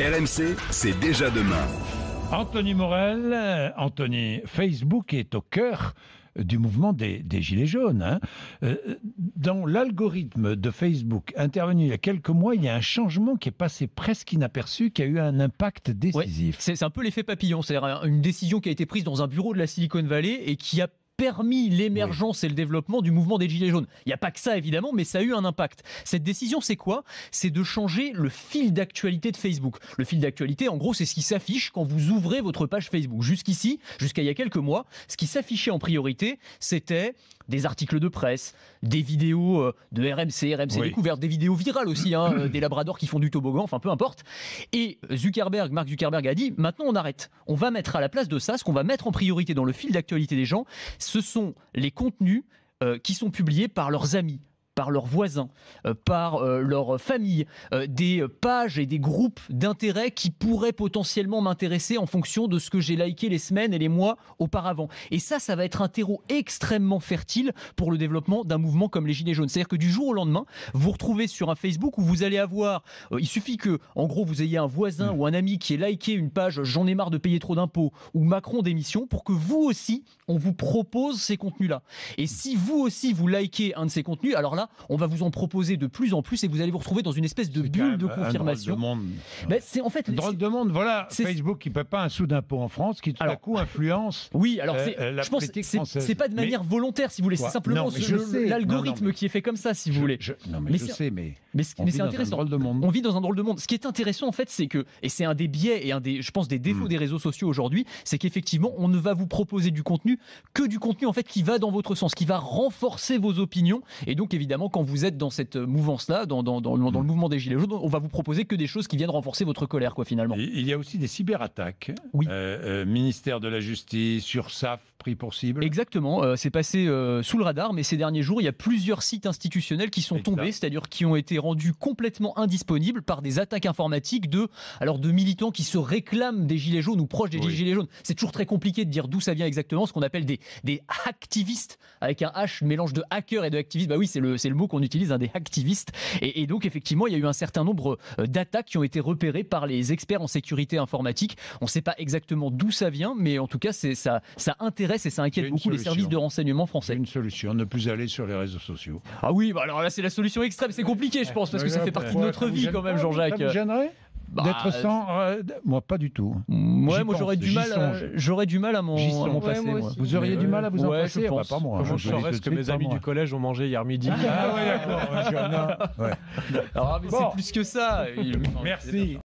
RMC, c'est déjà demain. Anthony Morel, Anthony, Facebook est au cœur du mouvement des Gilets jaunes. Dans l'algorithme de Facebook intervenu il y a quelques mois, il y a un changement qui est passé presque inaperçu, qui a eu un impact décisif. Ouais, c'est un peu l'effet papillon, c'est-à-dire une décision qui a été prise dans un bureau de la Silicon Valley et qui a permis l'émergence et le développement du mouvement des Gilets jaunes. Il n'y a pas que ça, évidemment, mais ça a eu un impact. Cette décision, c'est quoi ? C'est de changer le fil d'actualité de Facebook. Le fil d'actualité, en gros, c'est ce qui s'affiche quand vous ouvrez votre page Facebook. Jusqu'ici, jusqu'à il y a quelques mois, ce qui s'affichait en priorité, c'était des articles de presse, des vidéos de RMC Découverte, des vidéos virales aussi, des labradors qui font du toboggan, enfin peu importe. Et Mark Zuckerberg a dit, maintenant on arrête. On va mettre à la place de ça, ce qu'on va mettre en priorité dans le fil d'actualité des gens, ce sont les contenus qui sont publiés par leurs amis, par leurs voisins, par leur famille, des pages et des groupes d'intérêt qui pourraient potentiellement m'intéresser en fonction de ce que j'ai liké les semaines et les mois auparavant. Et ça va être un terreau extrêmement fertile pour le développement d'un mouvement comme les Gilets jaunes. C'est-à-dire que du jour au lendemain, vous vous retrouvez sur un Facebook où vous allez avoir, il suffit que, en gros, vous ayez un voisin ou un ami qui ait liké une page « J'en ai marre de payer trop d'impôts » ou « Macron démission » pour que vous aussi, on vous propose ces contenus-là. Et si vous aussi, vous likez un de ces contenus, alors là, on va vous en proposer de plus en plus et vous allez vous retrouver dans une espèce de bulle de confirmation. C'est en fait un drôle de monde. Voilà, Facebook qui ne paie pas un sou d'impôt en France, qui tout à coup influence. Oui, alors la je pense politique française. C'est pas de manière volontaire, si vous voulez. C'est simplement l'algorithme qui est fait comme ça, si vous voulez. Je sais, mais c'est intéressant. Dans un drôle de monde. On vit dans un drôle de monde. Ce qui est intéressant, en fait, c'est que, et c'est un des biais et je pense, des défauts des réseaux sociaux aujourd'hui, c'est qu'effectivement, on ne va vous proposer du contenu que du contenu en fait qui va dans votre sens, qui va renforcer vos opinions. Et donc, évidemment, quand vous êtes dans cette mouvance-là, dans le mouvement des Gilets jaunes, on va vous proposer que des choses qui viennent renforcer votre colère, quoi, finalement. Il y a aussi des cyberattaques. Oui. Ministère de la Justice, URSSAF pris pour cible. Exactement. C'est passé sous le radar, mais ces derniers jours, il y a plusieurs sites institutionnels qui sont tombés, c'est-à-dire qui ont été rendus complètement indisponibles par des attaques informatiques de militants qui se réclament des Gilets jaunes ou proches des Gilets jaunes. C'est toujours très compliqué de dire d'où ça vient exactement, ce qu'on appelle des hacktivistes, avec un H, mélange de hacker et de activiste. Bah oui, c'est le mot qu'on utilise, des hacktivistes. Et donc, effectivement, il y a eu un certain nombre d'attaques qui ont été repérées par les experts en sécurité informatique. On ne sait pas exactement d'où ça vient, mais en tout cas, ça intéresse et ça inquiète beaucoup les services de renseignement français. Une solution, ne plus aller sur les réseaux sociaux. Ah oui, bah alors là, c'est la solution extrême. C'est compliqué, je pense, parce que ça fait partie de notre vie quand même, Jean-Jacques. Ça vous gênerait d'être sans... moi, pas du tout. Moi, j'aurais du mal à m'en passer. Moi. Vous auriez du mal à vous en passer? Je pense. Pas moi. Je saurais ce que mes amis du collège ont mangé hier midi. Ah ouais, d'accord. Alors, mais c'est plus que ça. Merci.